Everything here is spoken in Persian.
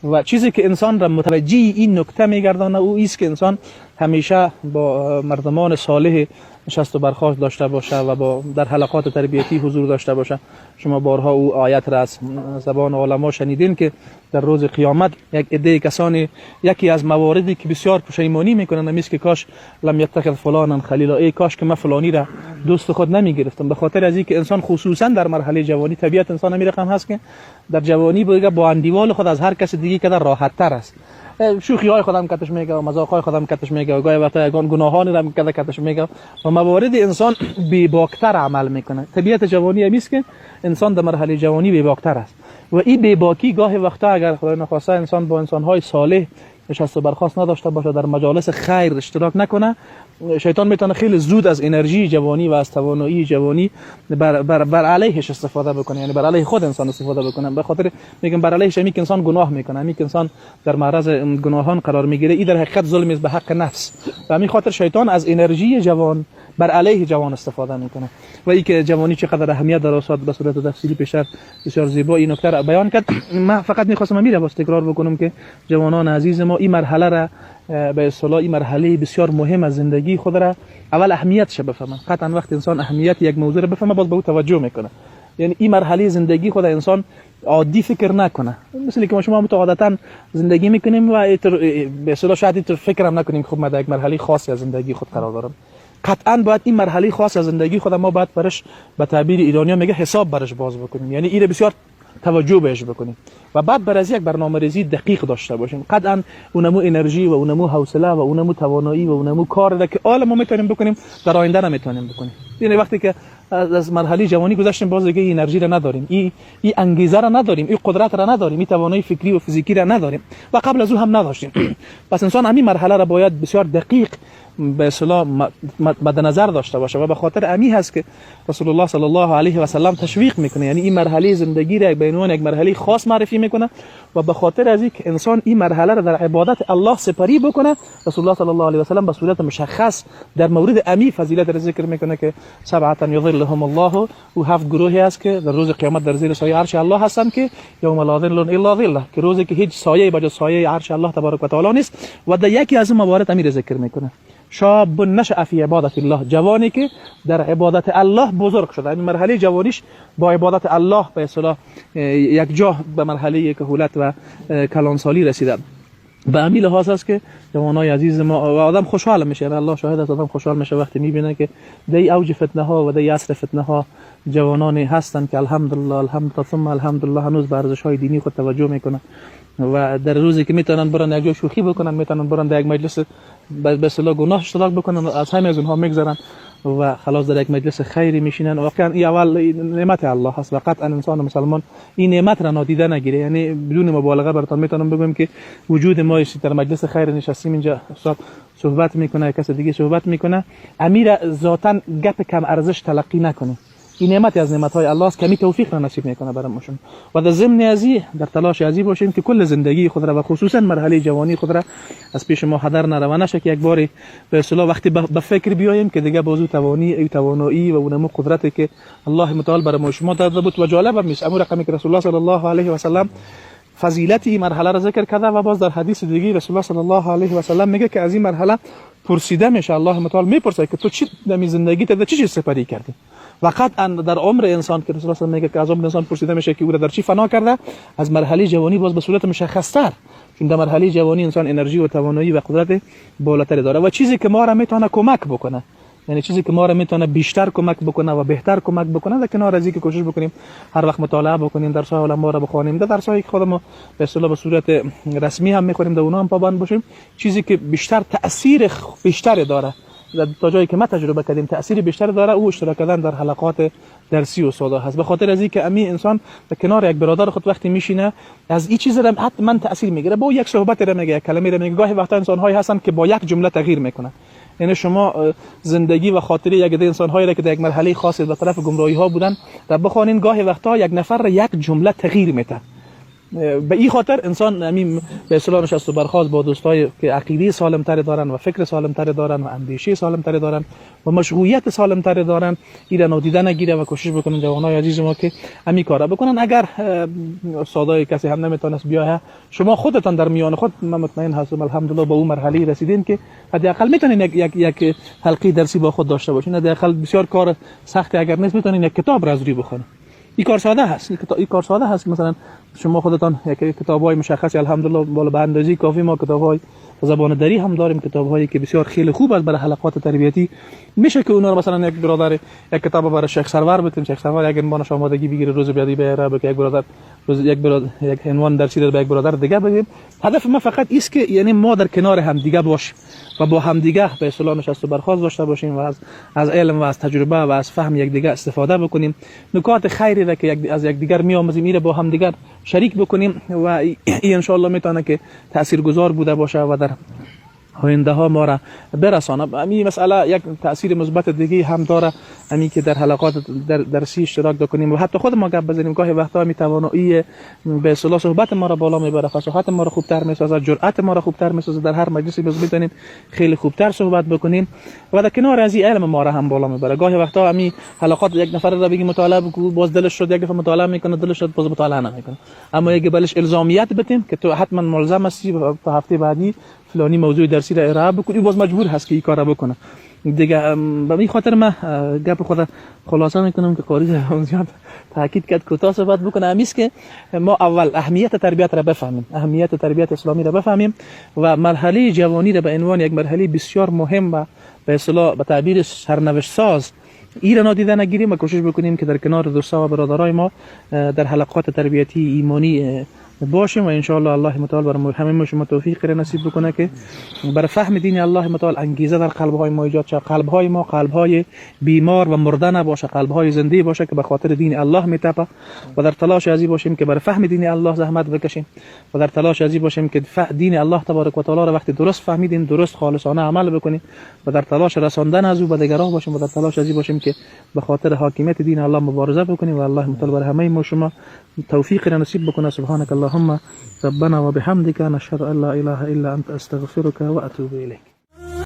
و چیزی که انسان را متوجه این نکته میگردانه او است که انسان همیشه با مردمان صالح نشست و برخاست داشته باشه و در حلقات تربیتی حضور داشته باشه. شما بارها او آیت را از زبان علما شنیدین که در روز قیامت یک عده کسانی یکی از مواردی که بسیار پشیمانی میکنن همیست که کاش لم یتخذ فلانا خلیلا، ای کاش که من فلانی را دوست خود نمیگرفتم. به خاطر از اینکه انسان خصوصا در مرحله جوانی طبیعت انسان همین رقم هست که در جوانی با اندیوال خود از هر کس دیگه که در راحت تر است، شوخی های خودم کتش میگه و مذاق های خودم کتش میگه و گاهی وقتا یگان گناهانی را میکرده کتش میگه و موارد انسان بیباکتر عمل میکنه. طبیعت جوانی همیست که انسان در مرحله جوانی بیباکتر است و این بیباکی گاهی وقتا اگر خدای نخواسته انسان با انسان های صالح نشست و برخاست نداشته باشه، در مجالس خیر اشتراک نکنه، شیطان میتونه خیلی زود از انرژی جوانی و از توانایی جوانی بر علیهش استفاده بکنه، یعنی بر علیه خود انسان استفاده بکنه. به خاطر میگم بر علیهش همی که انسان گناه میکنه، همی که انسان در معرض گناهان قرار میگیره، این در حقیقت ظلم است به حق نفس و همین خاطر شیطان از انرژی جوان بر علیه جوان استفاده میکنه. و این که جوانی چقدر اهمیت داره استاد به صورت تفصیلی پیشتر بسیار زیبا این نکته را بیان کرد. من فقط میخواستم امیر باز تکرار بکنم که جوانان عزیز ما این مرحله را به اصطلاح این مرحله بسیار مهم از زندگی خود را اول اهمیتش بفهمن. قطعا وقت انسان اهمیت یک موضوع را بفهمه باز به او توجه میکنه. یعنی این مرحله زندگی خود انسان عادی فکر نکنه، مثل که ما شما عادتا زندگی میکنیم و به اصطلاح شاید فکر هم نکنیم خب ما در یک مرحله خاصی از زندگی خود قرار دارم. قطعا باید این مرحله خاص از زندگی خود ما باید برش به تعبیر ایرانی‌ها میگه حساب برش باز بکنیم، یعنی این بسیار توجه بهش بکنیم و بعد بر از یک برنامه‌ریزی دقیق داشته باشیم. قطعا اونمو انرژی و اونمو حوصله و اونمو توانایی و اونمو کار ده که حالا ما میتونیم بکنیم در آینده نمیتونیم بکنیم. یعنی وقتی که از مرحله جوانی گذشتیم باز دیگه این انرژی را نداریم، این انگیزه را نداریم، این قدرت را نداریم، این توانایی فکری و فیزیکی را نداریم و قبل از او هم نداشتیم. پس انسان همین مرحله را باید بسیار دقیق به اصطلاح مد نظر داشته باشه و به خاطر امی هست که رسول الله صلی الله علیه و سلم تشویق میکنه، یعنی این مرحله زندگی را به عنوان یک مرحله خاص معرفی میکنه و به خاطر از اینکه انسان این مرحله را در عبادت الله سپری بکنه، رسول الله صلی الله علیه و سلم به صورت مشخص در مورد امی فضیلت را ذکر میکنه که سبعه یظلهم الله، و 7 گروهی است که در روز قیامت در زیر سایه عرش الله هستند که یوم لا ظل الا ظله، که روزی که هیچ سایه بجز سایه عرش الله تبارک و تعالی نیست. و در یکی از موارد امیر ذکر میکنه شاب نشأ فی عبادت الله، جوانی که در عبادت الله بزرگ شده، این مرحله جوانیش با عبادت الله به اصطلاح یک جا به مرحله کهولت و کلانسالی رسیده. به همین لحاظ است که جوانای عزیز ما و آدم خوشحال میشه، الله شاهد است، آدم خوشحال میشه وقتی میبینه که دی اوج فتنه ها و دی عصر فتنه ها جوانانی هستند که الحمدلله ثم الحمدلله هنوز به ارزش های دینی خود توجه میکنه و در روزی که میتونن برن یک جا شوخی بکنن، میتونن برن در یک مجلس به اصطلاح گناه اشتراک بکنن، از همه از اونها میگذرن و خلاص در یک مجلس خیری میشینن. واقعا این اول نعمت الله هست و قطعا انسان مسلمان این نعمت را نادیده نگیره. یعنی بدون مبالغه براتون میتونم بگم که وجود ما در مجلس خیر نشستیم اینجا استاد صحبت میکنه، کس دیگه صحبت میکنه، امیر ذاتاً گپ کم ارزش تلقی نکنه. این نعمت از نعمت‌های الله است که می توفیق را نصیب میکنه برامون و در ضمن ازی در تلاش ازی باشیم که کل زندگی خود را و خصوصا مرحله جوانی خود را از پیش ما هدر نره نشه که یک باری به اصطلاح وقتی به فکر بیایم که دیگه بازو توانایی و اونمو قدرتی که الله متعال برای شما داده بود و جالب هم نیست. اما رقمی که رسول الله صلی الله علیه و سلم فضیلت این مرحله را ذکر کرده و باز در حدیث دیگه رسول الله صلی الله علیه و سلم میگه که از این مرحله پرسیده میشه، الله متعال میپرسه که تو چی در زندگی ت چی سپری کردی و قطعا در عمر انسان که رسول الله میگه که از عمر انسان پرسیده میشه که او را در چی فنا کرده، از مرحله جوانی باز به صورت مشخص‌تر، چون در مرحله جوانی انسان انرژی و توانایی و قدرت بالاتری داره و چیزی که ما را میتونه کمک بکنه، یعنی چیزی که ما را میتونه بیشتر کمک بکنه و بهتر کمک بکنه، در کنار از اینکه کوشش بکنیم هر وقت مطالعه بکنیم، درس‌های علما را بخوانیم، در درس‌هایی که خودمون به اصطلاح به صورت رسمی هم میخونیم در اونها هم پابند باشیم، چیزی که بیشتر تأثیر بیشتر داره تا جایی که ما تجربه کردیم تأثیر بیشتر داره او اشتراک کردن در حلقات درسی و سودا هست. به خاطر از اینکه امی انسان در کنار یک برادر خود وقتی میشینه از این چیز را حتما تأثیر میگیره، با یک صحبت را میگه، یک کلمه را میگه. گاهی وقتا انسان‌هایی هستن که با یک جمله تغییر میکنن. یعنی شما زندگی و خاطره یک عده انسان‌هایی را که در یک مرحله خاصی به طرف گمراهی ها بودن را بخوانین، گاهی وقتا یک نفر را یک جمله تغییر میده به این خاطر انسان همین به اصطلاح نشست و برخاست با دوستای که عقیده سالم تر دارن و فکر سالم تر دارن و اندیشه سالم تر دارن و مشغولیت سالم تر دارن اینا نادیده نگیره و کوشش بکنن جوانای عزیز ما که همین کارا بکنن. اگر استادای کسی هم نمیتونست بیاه، شما خودتان در میان خود من مطمئن هستم الحمدلله با اون مرحله رسیدین که حداقل میتونین یک حلقه درسی با خود داشته باشین. حداقل بسیار کار سختی اگر نیست میتونین یک کتاب را از روی بخونین. این کار ساده هست، این کار ساده هست. مثلا شما خودتان یک کتاب‌های مشخصی الحمدلله بالا به اندازه کافی ما کتاب‌های زبان دری هم داریم، کتاب‌هایی که بسیار خیلی خوب است برای حلقات تربیتی. میشه که اونا رو مثلا یک برادر یک کتاب برای شیخ سرور بدیم، شیخ سرور اگر عنوانش آمادگی بگیره روز بعدی بیاره به یک برادر، روز یک عنوان درسی رو به یک برادر دیگه بدیم. هدف ما فقط است که یعنی ما در کنار هم دیگه باشیم و با هم دیگه به اصطلاح نشست و برخاست داشته باشیم و از علم و از تجربه و از فهم یکدیگر استفاده بکنیم. نکات خیری را که از یکدیگر میآموزیم میره با هم دیگر شریک بکنیم و این ان شاء الله میتونه که تاثیرگذار بوده باشه و در آینده ها ما را برسانه. همین مسئله یک تاثیر مثبت دیگه هم داره، همین که در حلقات درسی اشتراک کنیم و حتی خود ما گپ بزنیم. گاهی وقتا می توانایی به اصطلاح صحبت ما را بالا میبره، فصاحت ما را خوبتر میسازه، جرأت ما را خوبتر میسازه. در هر مجلسی میتونیم خیلی خوبتر صحبت بکنیم و در کنار از این علم ما را هم بالا میبره. گاهی وقتا همین حلقات یک نفر را بگیم مطالعه بگو، باز دلش شد یک دفعه مطالعه میکنه، دلش شد باز مطالعه نمیکنه. اما اگه بلش الزامیت بدیم که تو حتما ملزم هستی تا هفته بعدی فلانی موضوع درسی را ارائه بکنی، باز مجبور هست که این کارا بکنه دیگه. به این خاطر من گپ خود خلاصه میکنم که قاری زیاد تاکید کرد کوتاه صحبت بکنه. همیست که ما اول اهمیت تربیت را بفهمیم، اهمیت تربیت اسلامی را بفهمیم و مرحله جوانی را به عنوان یک مرحله بسیار مهم و به اصطلاح به تعبیر سرنوشت ساز ایران نادیده نگیریم و کوشش بکنیم که در کنار دوستا و برادرای ما در حلقات تربیتی ایمانی باشیم و ان شاء الله الله متعال برای همه شما توفیق نصیب بکنه که برای فهم دین الله متعال انگیزه در قلب‌های ما ایجاد شه. قلب‌های ما قلب‌های بیمار و مرده نباشه، قلب‌های زنده باشه که به خاطر دین الله میتپه و در تلاش ازی باشیم که برای فهم دین الله زحمت بکشیم و در تلاش ازی باشیم که دین الله تبارک و تعالی را وقتی درست فهمیدیم درست خالصانه عمل بکنیم و در تلاش رساندن از او به دیگران باشیم و در تلاش ازی باشیم که به خاطر حاکمیت دین الله مبارزه بکنیم و الله متعال برای همه ما شما توفیق نصیب بکنه. سبحانك اللهم ربنا وبحمدك نشهد ان لا اله الا انت استغفرك واتوب اليك.